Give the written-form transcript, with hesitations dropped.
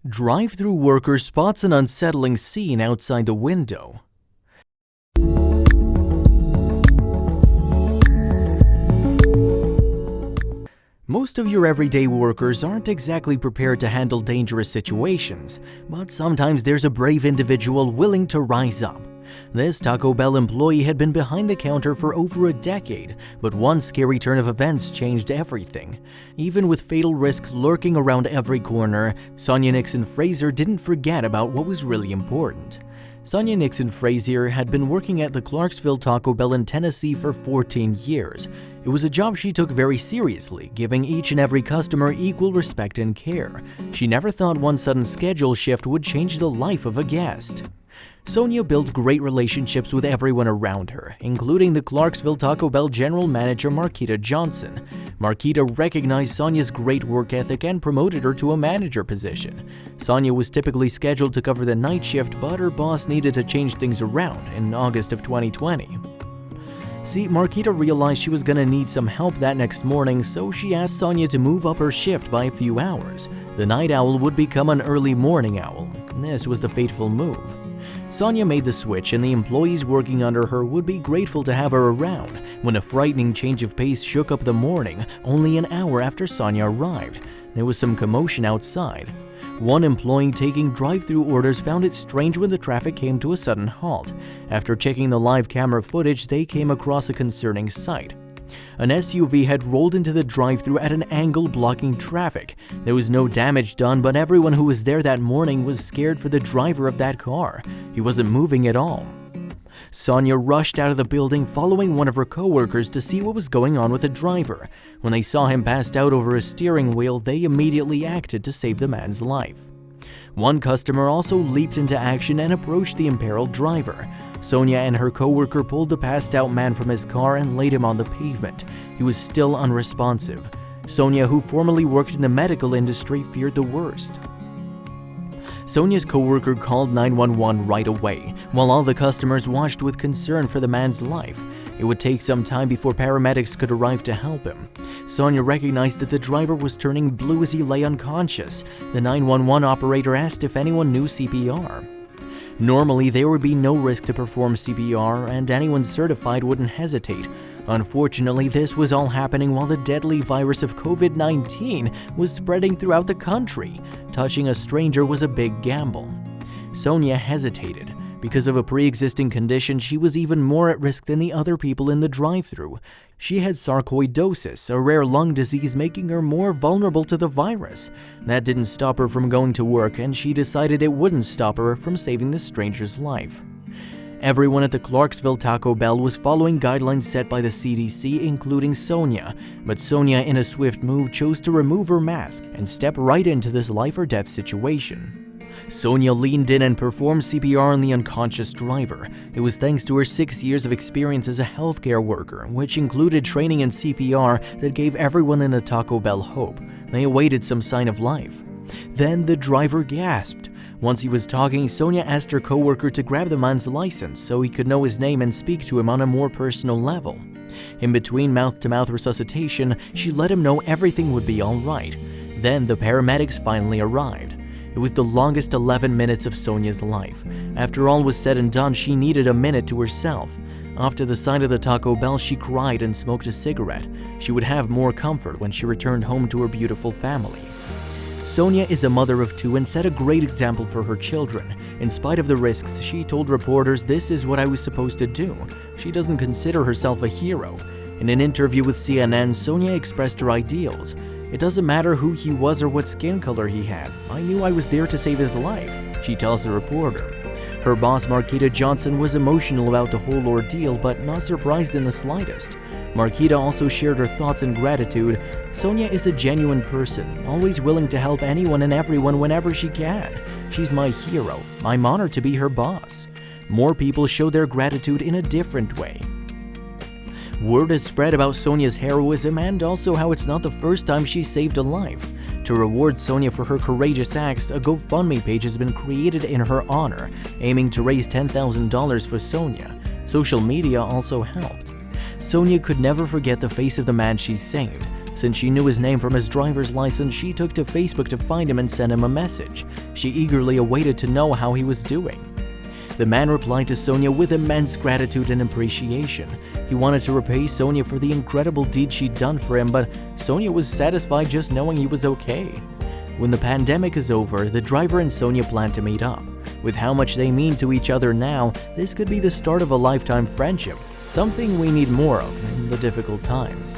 Drive-thru worker spots an unsettling scene outside the window. Most of your everyday workers aren't exactly prepared to handle dangerous situations, but sometimes there's a brave individual willing to rise up. This Taco Bell employee had been behind the counter for over a decade, but one scary turn of events changed everything. Even with fatal risks lurking around every corner, Sonia Nixon Fraser didn't forget about what was really important. Sonia Nixon Fraser had been working at the Clarksville Taco Bell in Tennessee for 14 years. It was a job she took very seriously, giving each and every customer equal respect and care. She never thought one sudden schedule shift would change the life of a guest. Sonia built great relationships with everyone around her, including the Clarksville Taco Bell general manager Marquita Johnson. Marquita recognized Sonia's great work ethic and promoted her to a manager position. Sonia was typically scheduled to cover the night shift, but her boss needed to change things around in August of 2020. See, Marquita realized she was going to need some help that next morning, so she asked Sonia to move up her shift by a few hours. The night owl would become an early morning owl. This was the fateful move. Sonia made the switch, and the employees working under her would be grateful to have her around when a frightening change of pace shook up the morning only an hour after Sonia arrived. There was some commotion outside. One employee taking drive-thru orders found it strange when the traffic came to a sudden halt. After checking the live camera footage, they came across a concerning sight. An SUV had rolled into the drive-thru at an angle blocking traffic. There was no damage done, but everyone who was there that morning was scared for the driver of that car. He wasn't moving at all. Sonia rushed out of the building following one of her coworkers to see what was going on with the driver. When they saw him passed out over a steering wheel, they immediately acted to save the man's life. One customer also leaped into action and approached the imperiled driver. Sonia and her coworker pulled the passed-out man from his car and laid him on the pavement. He was still unresponsive. Sonia, who formerly worked in the medical industry, feared the worst. Sonia's coworker called 911 right away, while all the customers watched with concern for the man's life. It would take some time before paramedics could arrive to help him. Sonia recognized that the driver was turning blue as he lay unconscious. The 911 operator asked if anyone knew CPR. Normally, there would be no risk to perform CPR, and anyone certified wouldn't hesitate. Unfortunately, this was all happening while the deadly virus of COVID-19 was spreading throughout the country. Touching a stranger was a big gamble. Sonia hesitated. Because of a pre-existing condition, she was even more at risk than the other people in the drive-thru. She had sarcoidosis, a rare lung disease making her more vulnerable to the virus. That didn't stop her from going to work, and she decided it wouldn't stop her from saving the stranger's life. Everyone at the Clarksville Taco Bell was following guidelines set by the CDC, including Sonia. But Sonia, in a swift move, chose to remove her mask and step right into this life-or-death situation. Sonia leaned in and performed CPR on the unconscious driver. It was thanks to her 6 years of experience as a healthcare worker, which included training in CPR, that gave everyone in the Taco Bell hope. They awaited some sign of life. Then the driver gasped. Once he was talking, Sonia asked her coworker to grab the man's license so he could know his name and speak to him on a more personal level. In between mouth-to-mouth resuscitation, she let him know everything would be all right. Then the paramedics finally arrived. It was the longest 11 minutes of Sonia's life. After all was said and done, she needed a minute to herself. Off to the side of the Taco Bell, she cried and smoked a cigarette. She would have more comfort when she returned home to her beautiful family. Sonia is a mother of two and set a great example for her children. In spite of the risks, she told reporters, "This is what I was supposed to do." She doesn't consider herself a hero. In an interview with CNN, Sonia expressed her ideals. "It doesn't matter who he was or what skin color he had. I knew I was there to save his life," she tells the reporter. Her boss, Marquita Johnson, was emotional about the whole ordeal, but not surprised in the slightest. Marquita also shared her thoughts and gratitude. "Sonia is a genuine person, always willing to help anyone and everyone whenever she can. She's my hero. I'm honored to be her boss." More people show their gratitude in a different way. Word has spread about Sonia's heroism and also how it's not the first time she saved a life. To reward Sonia for her courageous acts, a GoFundMe page has been created in her honor, aiming to raise $10,000 for Sonia. Social media also helped. Sonia could never forget the face of the man she saved. Since she knew his name from his driver's license, she took to Facebook to find him and sent him a message. She eagerly awaited to know how he was doing. The man replied to Sonia with immense gratitude and appreciation. He wanted to repay Sonia for the incredible deed she'd done for him, but Sonia was satisfied just knowing he was okay. When the pandemic is over, the driver and Sonia plan to meet up. With how much they mean to each other now, this could be the start of a lifetime friendship, something we need more of in the difficult times.